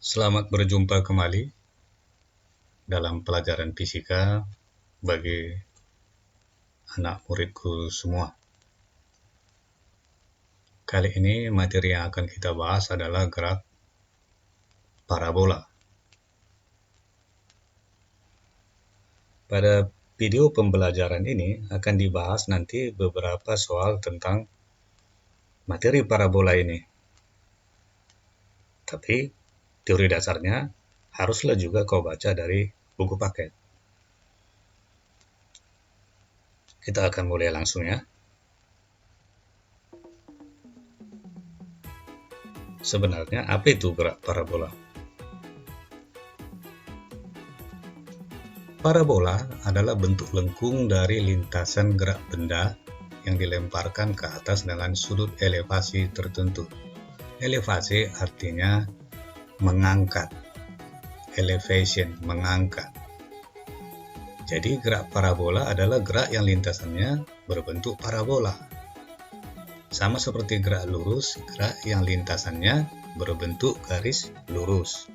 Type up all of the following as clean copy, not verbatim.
Selamat berjumpa kembali dalam pelajaran fisika bagi anak muridku semua. Kali ini materi yang akan kita bahas adalah gerak parabola. Pada video pembelajaran ini akan dibahas nanti beberapa soal tentang materi parabola ini. Tapi teori dasarnya haruslah juga kau baca dari buku paket. Kita akan mulai langsung ya. Sebenarnya apa itu gerak parabola? Parabola adalah bentuk lengkung dari lintasan gerak benda yang dilemparkan ke atas dengan sudut elevasi tertentu. Elevasi artinya mengangkat. Elevation, mengangkat. Jadi gerak parabola adalah gerak yang lintasannya berbentuk parabola. Sama seperti gerak lurus, gerak yang lintasannya berbentuk garis lurus.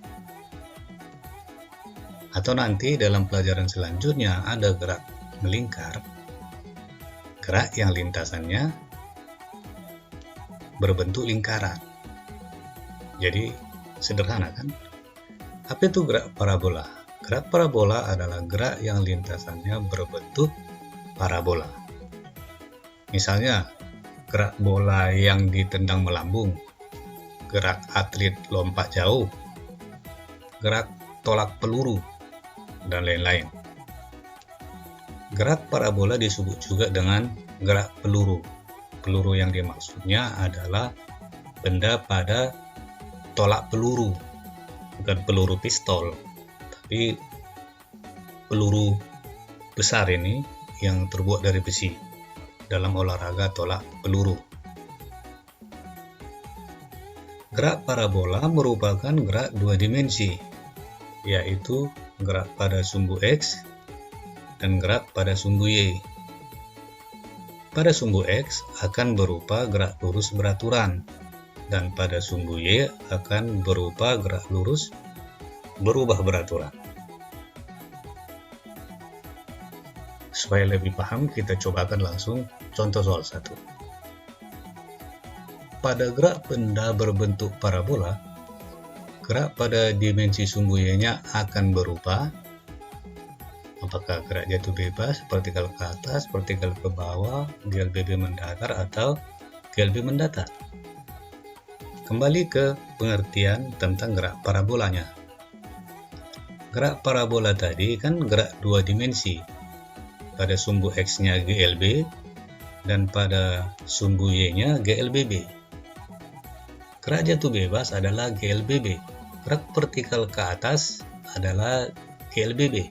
Atau nanti dalam pelajaran selanjutnya ada gerak melingkar, gerak yang lintasannya berbentuk lingkaran. Jadi sederhana kan? Apa itu gerak parabola? Gerak parabola adalah gerak yang lintasannya berbentuk parabola. Misalnya gerak bola yang ditendang melambung, gerak atlet lompat jauh, gerak tolak peluru, dan lain-lain. Gerak parabola disebut juga dengan gerak peluru. Peluru yang dimaksudnya adalah benda pada tolak peluru, bukan peluru pistol, tapi peluru besar ini yang terbuat dari besi dalam olahraga tolak peluru. Gerak parabola merupakan gerak dua dimensi, yaitu gerak pada sumbu X dan gerak pada sumbu Y. Pada sumbu X akan berupa gerak lurus beraturan, dan pada sumbu Y akan berupa gerak lurus berubah beraturan. Supaya lebih paham, kita cobakan langsung contoh soal 1. Pada gerak benda berbentuk parabola, gerak pada dimensi sumbu Y-nya akan berupa apakah gerak jatuh bebas, vertikal ke atas, vertikal ke bawah, GLBB mendatar, atau GLB mendatar. Kembali ke pengertian tentang gerak parabolanya. Gerak parabola tadi kan gerak dua dimensi. Pada sumbu X-nya GLB dan pada sumbu Y-nya GLBB. Gerak jatuh bebas adalah GLBB. Gerak vertikal ke atas adalah GLBB.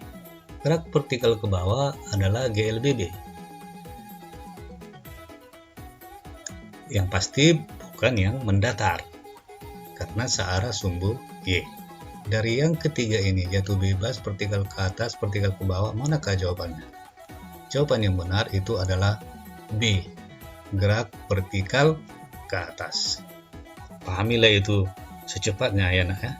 Gerak vertikal ke bawah adalah GLBB. Yang pasti bukan yang mendatar, karena searah sumbu Y. Dari yang ketiga ini, jatuh bebas, vertikal ke atas, vertikal ke bawah, manakah jawabannya? Jawaban yang benar itu adalah B, gerak vertikal ke atas. Pahamilah itu secepatnya ya nak ya.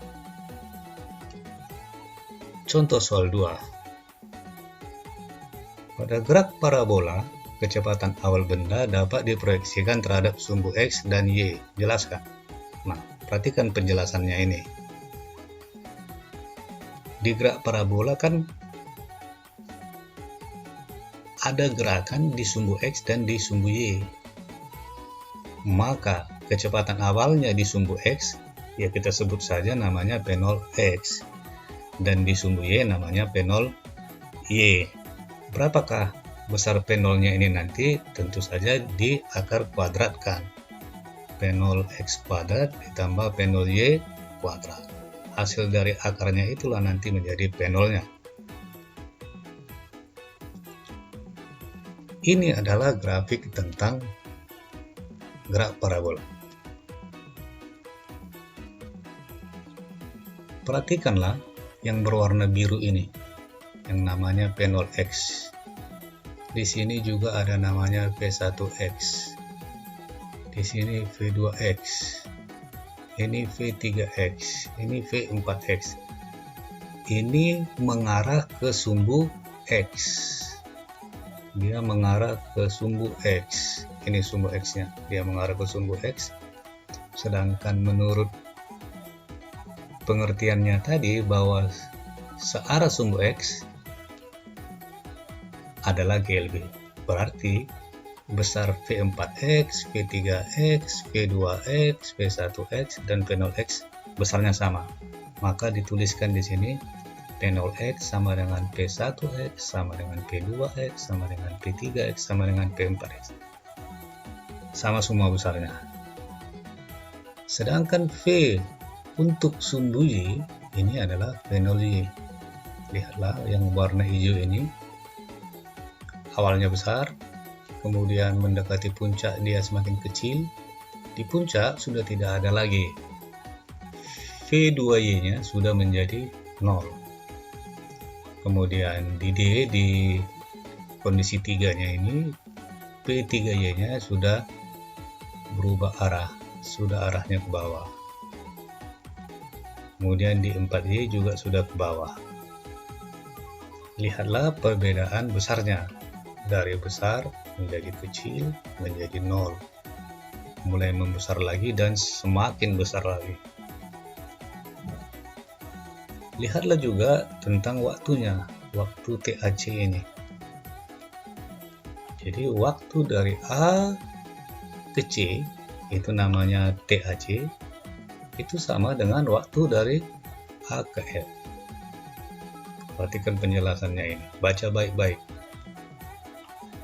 Contoh soal 2. Pada gerak parabola, kecepatan awal benda dapat diproyeksikan terhadap sumbu X dan Y. Jelaskan. Nah, perhatikan penjelasannya ini. Di gerak parabola kan ada gerakan di sumbu X dan di sumbu Y. Maka kecepatan awalnya di sumbu X, ya kita sebut saja namanya P0 X. Dan di sumbu Y namanya P0 Y. Berapakah besar P0-nya ini nanti? Tentu saja di akar kuadratkan. P0 X kuadrat ditambah P0 Y kuadrat. Hasil dari akarnya itulah nanti menjadi P0-nya. Ini adalah grafik tentang gerak parabola. Perhatikanlah yang berwarna biru ini, yang namanya P0X. Di sini juga ada namanya P1X. Di sini V2X. ini V3X, ini V4X. Ini mengarah ke sumbu X. Dia mengarah ke sumbu X. Ini sumbu X-nya. Dia mengarah ke sumbu X. Sedangkan menurut pengertiannya tadi bahwa searah sumbu X adalah GLB. Berarti besar V4X, V3X, V2X, V1X, dan V0X besarnya sama. Maka dituliskan di sini P0X sama dengan P1X, sama dengan P2X, sama dengan P3X, sama dengan P4X. Sama semua besarnya. Sedangkan V untuk sumbu Y ini adalah V0Y. Lihatlah yang warna hijau ini. Awalnya besar, kemudian mendekati puncak dia semakin kecil. Di puncak sudah tidak ada lagi. V2Y-nya sudah menjadi 0. Kemudian di D, di kondisi 3-nya ini, P3Y-nya sudah berubah arah, sudah arahnya ke bawah. Kemudian di 4Y juga sudah ke bawah. Lihatlah perbedaan besarnya. Dari besar menjadi kecil, menjadi 0. Mulai membesar lagi dan semakin besar lagi. Lihatlah juga tentang waktunya, waktu TAC ini. Jadi waktu dari A ke C, itu namanya TAC, itu sama dengan waktu dari A ke F. Perhatikan penjelasannya ini, baca baik-baik.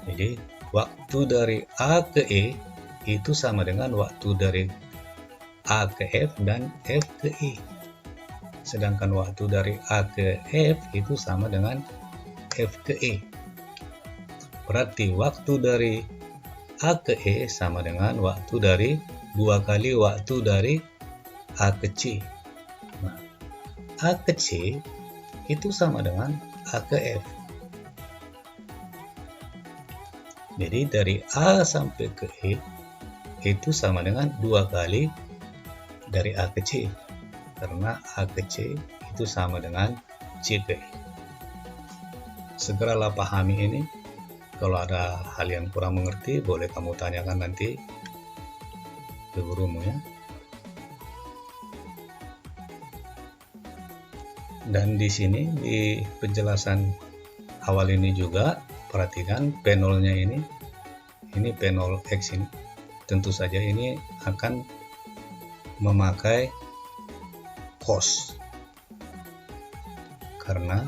Jadi waktu dari A ke E itu sama dengan waktu dari A ke F dan F ke E. Sedangkan waktu dari A ke F itu sama dengan F ke E. Berarti waktu dari A ke E sama dengan waktu dari 2 kali waktu dari A ke C. Nah, A ke C itu sama dengan A ke F. Jadi dari A sampai ke E itu sama dengan 2 kali dari A ke C. Karena A ke C itu sama dengan C ke E. Segeralah pahami ini. Kalau ada hal yang kurang mengerti, boleh kamu tanyakan nanti ke gurumu ya. Dan di sini di penjelasan awal ini juga perhatikan P0-nya ini P0X ini. Tentu saja ini akan memakai cos. Karena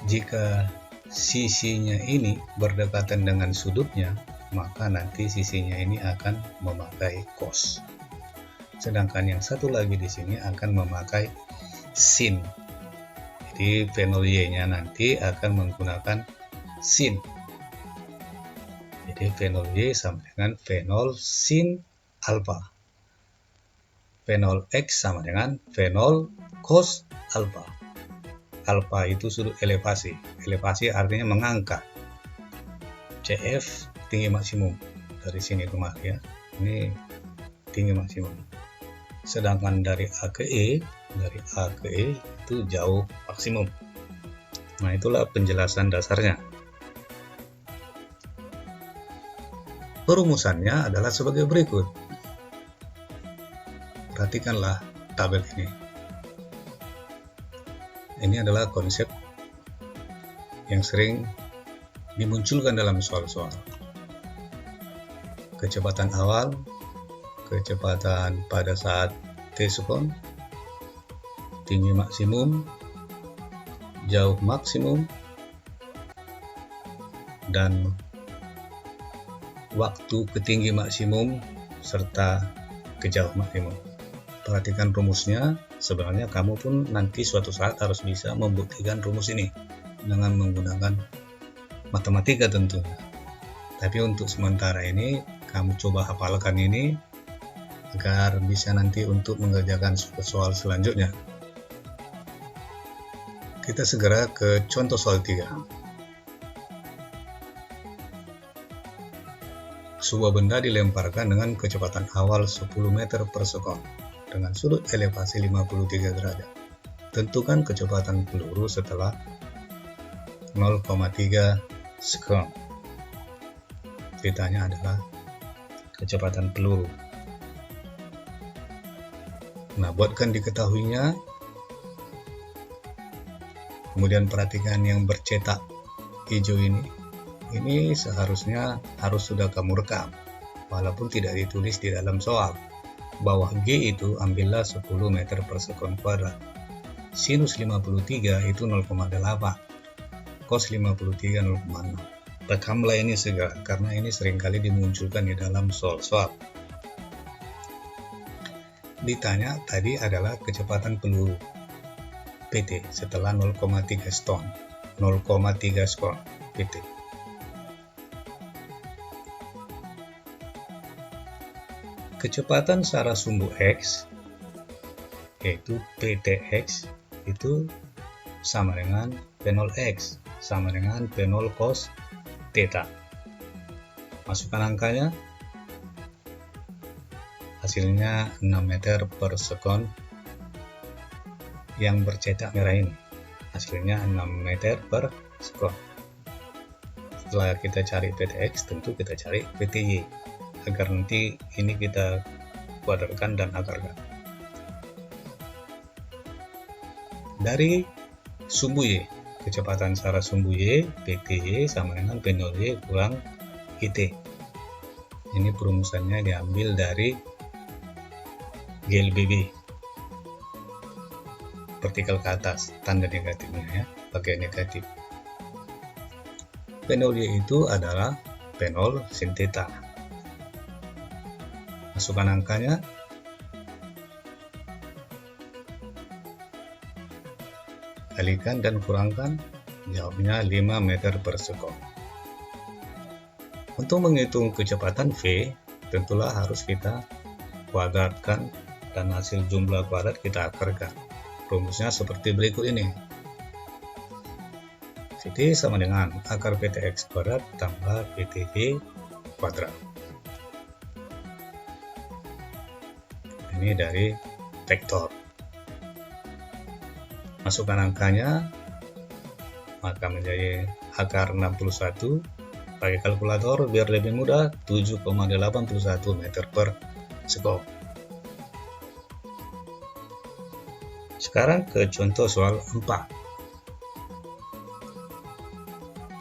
jika sisinya ini berdekatan dengan sudutnya, maka nanti sisinya ini akan memakai cos. Sedangkan yang satu lagi di sini akan memakai sin. Jadi V0Y-nya nanti akan menggunakan sin. Jadi V0Y sama dengan V0 sin alfa. V0X sama dengan V0 cos alfa. Alfa itu sudut elevasi. Elevasi artinya mengangkat. CF tinggi maksimum. Dari sini kemari ya. Ini tinggi maksimum. Sedangkan dari A ke E itu jauh maksimum. Nah, itulah penjelasan dasarnya. Perumusannya adalah sebagai berikut. Perhatikanlah tabel ini. Ini adalah konsep yang sering dimunculkan dalam soal-soal. Kecepatan awal, kecepatan pada saat T-sekon, tinggi maksimum, jauh maksimum, dan waktu ke tinggi maksimum serta ke jauh maksimum. Perhatikan rumusnya. Sebenarnya kamu pun nanti suatu saat harus bisa membuktikan rumus ini dengan menggunakan matematika tentunya. Tapi untuk sementara ini kamu coba hafalkan ini agar bisa nanti untuk mengerjakan soal selanjutnya. Kita segera ke contoh soal 3. sebuah benda dilemparkan dengan kecepatan awal 10 meter per sekon dengan sudut elevasi 53 derajat. Tentukan kecepatan peluru setelah 0,3 sekon. Ditanya adalah kecepatan peluru. Nah, buatkan diketahuinya. Kemudian perhatikan yang bercetak hijau ini. Ini seharusnya harus sudah kamu rekam, walaupun tidak ditulis di dalam soal. Bawah G itu ambillah 10 meter per sekon kuadrat. Sinus 53 itu 0,8. Cos 53 0,6. Rekamlah ini segera, karena ini seringkali dimunculkan di dalam soal-soal. Ditanya tadi adalah kecepatan peluru PT setelah 0,3 sekon. 0,3 sekon PT. Kecepatan secara sumbu X, yaitu PTX, itu sama dengan P0 X, sama dengan P0 cos theta. Masukkan angkanya, hasilnya 6 meter per sekon. Yang bercetak merah ini, hasilnya 6 meter per sekon. Setelah kita cari PTX, tentu kita cari PTY, agar nanti ini kita kuadratkan dan akarkan. Dari sumbu Y, kecepatan secara sumbu Y, PTY sama dengan P0Y kurang IT. Ini perumusannya diambil dari GLBB, vertikal ke atas, tanda negatifnya ya, pakai negatif. P0Y itu adalah P0 sin theta. Masukkan angkanya, kalikan dan kurangkan, jawabnya 5 meter per sekon. Untuk menghitung kecepatan V, tentulah harus kita kuadratkan dan hasil jumlah kuadrat kita akarkan. Rumusnya seperti berikut ini. VT sama dengan akar PTX kuadrat tambah PTY kuadrat. Ini dari vektor. Masukkan angkanya, maka menjadi akar 61. Pakai kalkulator biar lebih mudah, 7,81 meter per sekon. Sekarang ke contoh soal 4.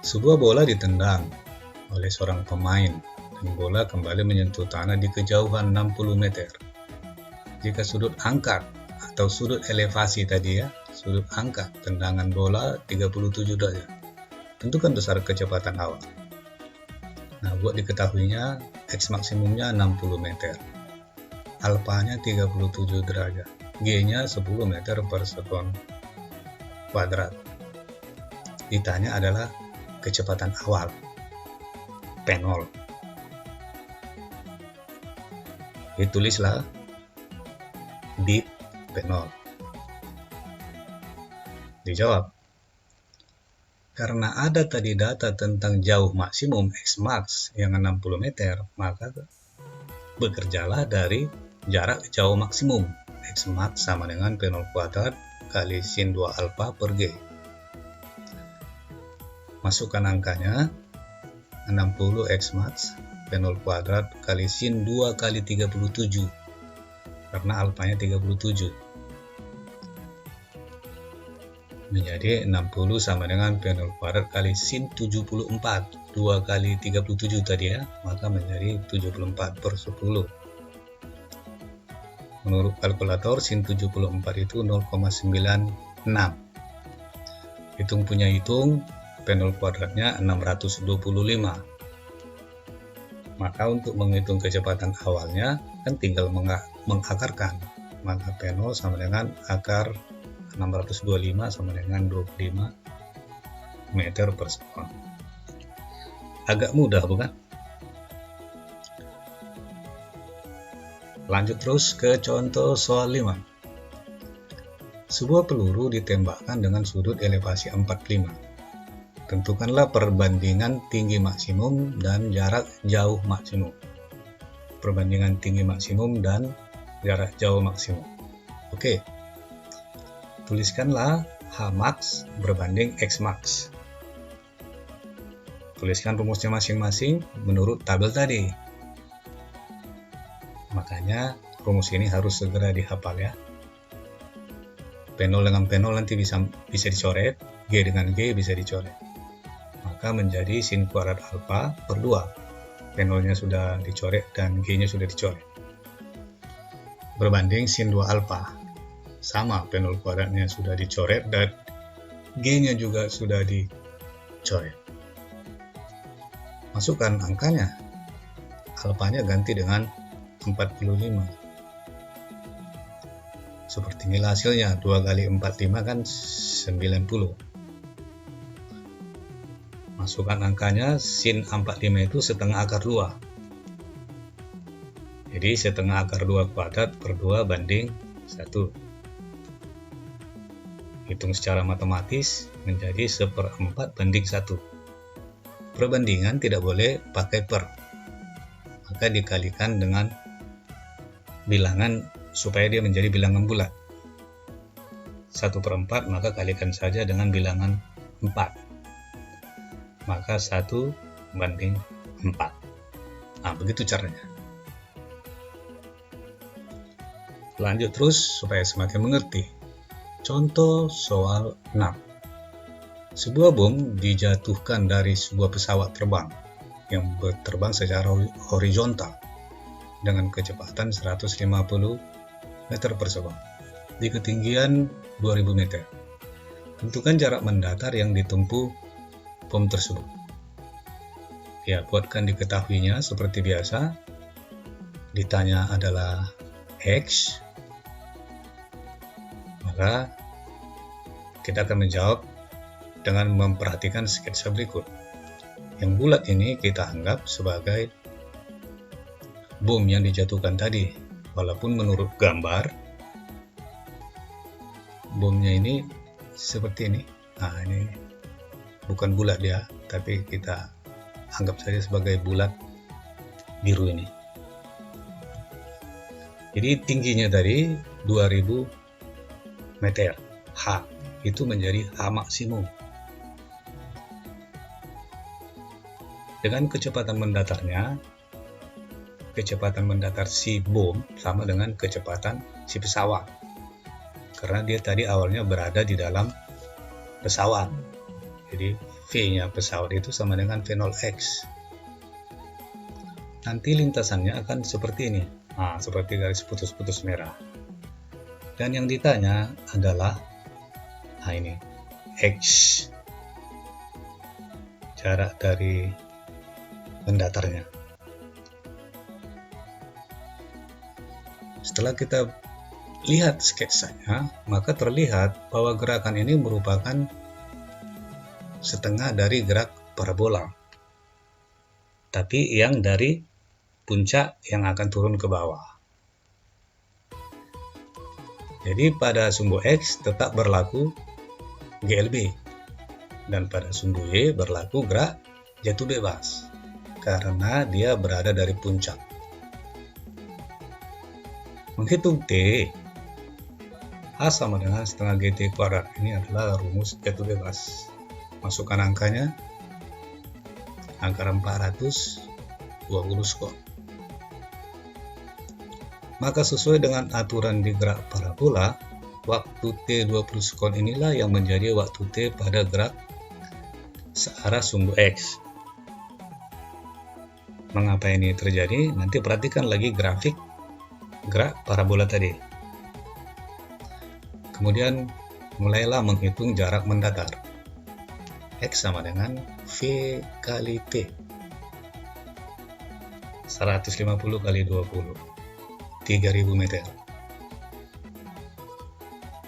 Sebuah bola ditendang oleh seorang pemain dan bola kembali menyentuh tanah di kejauhan 60 meter. Jika sudut angkat atau sudut elevasi tadi ya, sudut angkat tendangan bola 37 derajat. Tentukan besar kecepatan awal. Nah, buat diketahuinya, X maksimumnya 60 meter. Alfanya 37 derajat. G-nya 10 meter per sekon kuadrat. Ditanya adalah kecepatan awal, P0. Ditulislah di P0. Dijawab. Karena ada tadi data tentang jauh maksimum X max yang 60 meter, maka bekerjalah dari jarak jauh maksimum. X max sama dengan P0 kuadrat kali sin 2 alfa per G. Masukkan angkanya, 60 X max P0 kuadrat kali sin 2 kali 37, karena alfanya 37. Menjadi 60 sama dengan P0 kuadrat kali sin 74, 2 kali 37 tadi ya, maka menjadi 74 per 10. Menurut kalkulator sin 74 itu 0,96. Hitung punya hitung, P0 kuadratnya 625. Maka untuk menghitung kecepatan awalnya kan tinggal mengakarkan. Maka P0 sama dengan akar 625 sama dengan 25 meter per sekon. Agak mudah bukan? Lanjut terus ke contoh soal 5. Sebuah peluru ditembakkan dengan sudut elevasi 45. Tentukanlah perbandingan tinggi maksimum dan jarak jauh maksimum. Perbandingan tinggi maksimum dan jarak jauh maksimum. Oke. Tuliskanlah Hmax berbanding Xmax. Tuliskan rumusnya masing-masing menurut tabel tadi. Makanya rumus ini harus segera dihafal ya. P0 dengan P0 nanti bisa dicoret, G dengan G bisa dicoret. Maka menjadi sin kuadrat alfa per 2. P0-nya sudah dicoret dan G-nya sudah dicoret. Berbanding sin 2 alfa. Sama, P0 kuadratnya sudah dicoret dan G-nya juga sudah dicoret. Masukkan angkanya. Alfanya ganti dengan 45. Seperti inilah hasilnya. 2 kali 45 kan 90. Masukkan angkanya, sin 45 itu setengah akar 2. Jadi setengah akar 2 kuadrat per 2 banding 1. Hitung secara matematis menjadi 1/4 banding 1. Perbandingan tidak boleh pakai per. Maka dikalikan dengan bilangan supaya dia menjadi bilangan bulat. 1/4 maka kalikan saja dengan bilangan 4. Maka 1 banding 4. Nah, begitu caranya. Lanjut terus supaya semakin mengerti. Contoh soal 6. Sebuah bom dijatuhkan dari sebuah pesawat terbang yang berterbang secara horizontal dengan kecepatan 150 meter per second di ketinggian 2000 meter. Tentukan jarak mendatar yang ditempuh bom tersebut. Ya, buatkan diketahuinya seperti biasa. Ditanya adalah X, maka kita akan menjawab dengan memperhatikan sketsa berikut. Yang bulat ini kita anggap sebagai bom yang dijatuhkan tadi, walaupun menurut gambar bomnya ini seperti ini. Nah, ini bukan bulat dia, tapi kita anggap saja sebagai bulat biru ini. Jadi tingginya tadi 2000 meter. H itu menjadi H maksimum. Dengan kecepatan mendatarnya, kecepatan mendatar si bom sama dengan kecepatan si pesawat. Karena dia tadi awalnya berada di dalam pesawat. Jadi V-nya pesawat itu sama dengan V0x. Nanti lintasannya akan seperti ini. Nah, seperti garis putus-putus merah. Dan yang ditanya adalah, nah ini, X. Jarak dari mendatarnya. Setelah kita lihat sketsanya, maka terlihat bahwa gerakan ini merupakan setengah dari gerak parabola, tapi yang dari puncak yang akan turun ke bawah. Jadi pada sumbu X tetap berlaku GLB, dan pada sumbu Y berlaku gerak jatuh bebas, karena dia berada dari puncak. Menghitung T, H sama dengan setengah GT kuadrat. Ini adalah rumus jatuh bebas. Masukkan angkanya, angka 420 skot. Maka sesuai dengan aturan di gerak parabola, waktu T 20 skot inilah yang menjadi waktu T pada gerak searah sumbu X. Mengapa ini terjadi? Nanti perhatikan lagi grafik gerak parabola tadi. Kemudian mulailah menghitung jarak mendatar. X sama dengan V kali T. 150 kali 20. 3000 meter.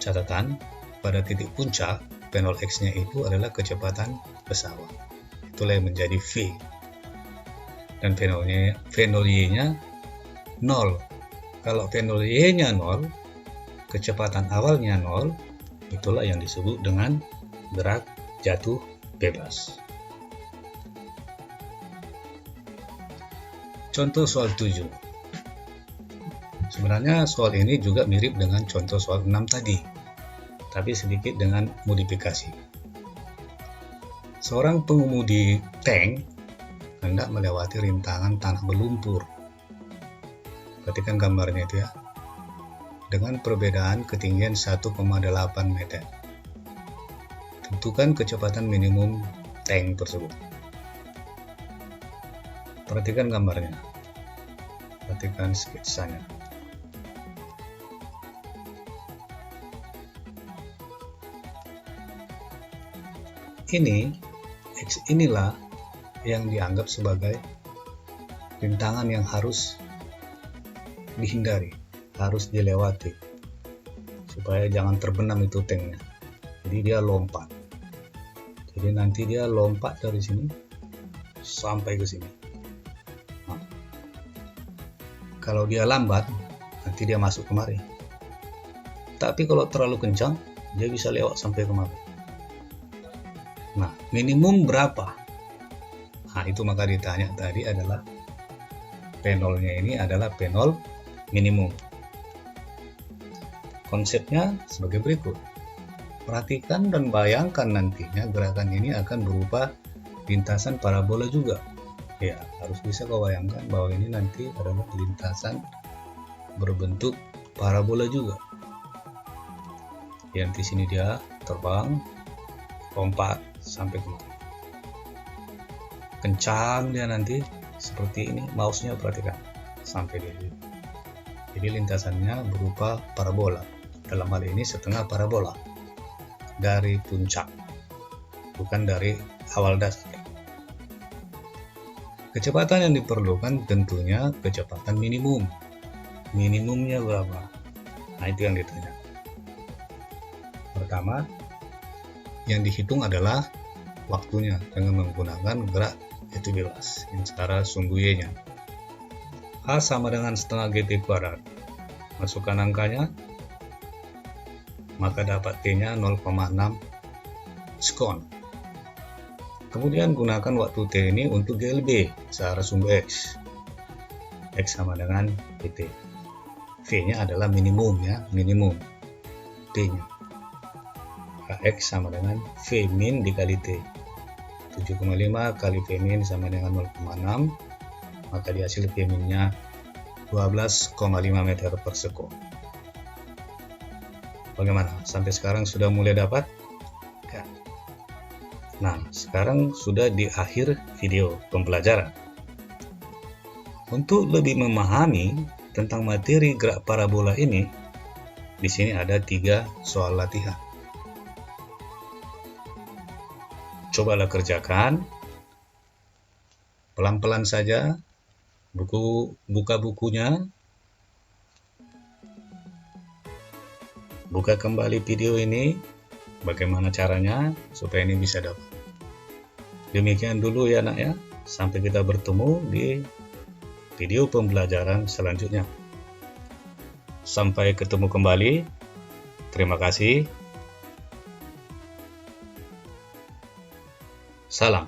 Catatan, pada titik puncak, P0x-nya itu adalah kecepatan pesawat. Itulah yang menjadi V. Dan V0y-nya 0. Kalau V0y-nya 0, kecepatan awalnya 0, itulah yang disebut dengan gerak jatuh bebas. Contoh soal 7. Sebenarnya soal ini juga mirip dengan contoh soal 6 tadi, tapi sedikit dengan modifikasi. Seorang pengemudi tank hendak melewati rintangan tanah berlumpur. Perhatikan gambarnya itu ya. Dengan perbedaan ketinggian 1,8 meter. Tentukan kecepatan minimum tank tersebut. Perhatikan gambarnya. Perhatikan sketsanya. Inilah yang dianggap sebagai rintangan yang harus dihindari, harus dilewati supaya jangan terbenam itu tanknya. Jadi dia lompat. Jadi nanti dia lompat dari sini sampai ke sini. Nah, kalau dia lambat, nanti dia masuk kemari. Tapi kalau terlalu kencang, dia bisa lewat sampai kemari. Nah, minimum berapa? Nah, itu maka ditanya tadi adalah penolnya ini adalah penol minimum. Konsepnya sebagai berikut. Perhatikan dan bayangkan nantinya gerakan ini akan berupa lintasan parabola juga. Ya, harus bisa kau bayangkan bahwa ini nanti adalah lintasan berbentuk parabola juga. Yang di sini dia terbang, lompat sampai kemari. Kencang dia nanti seperti ini, mouse-nya perhatikan sampai di sini. Jadi lintasannya berupa parabola. Dalam hal ini setengah parabola dari puncak, bukan dari awal dasar. Kecepatan yang diperlukan tentunya kecepatan minimum. Minimumnya berapa? Nah, itu yang ditanya. Pertama, yang dihitung adalah waktunya dengan menggunakan gerak yaitu bebas yang secara sumbu Y-nya. A sama dengan setengah GT kuadrat. Masukkan angkanya, maka dapat T-nya 0,6 sekon. Kemudian gunakan waktu T ini untuk GLB secara sumbu X. X sama dengan PT. V-nya adalah minimum ya, minimum. T-nya. X sama dengan V min dikali T. 7,5 kali V min sama dengan 0,6, maka dihasil V minnya 12,5 meter per sekon. Bagaimana? Sampai sekarang sudah mulai dapat? Nah, sekarang sudah di akhir video pembelajaran. Untuk lebih memahami tentang materi gerak parabola ini, di sini ada 3 soal latihan. Cobalah kerjakan pelan-pelan saja, buka bukunya, buka kembali video ini, bagaimana caranya supaya ini bisa dapat. Demikian dulu ya nak ya, sampai kita bertemu di video pembelajaran selanjutnya. Sampai ketemu kembali, terima kasih. Salam.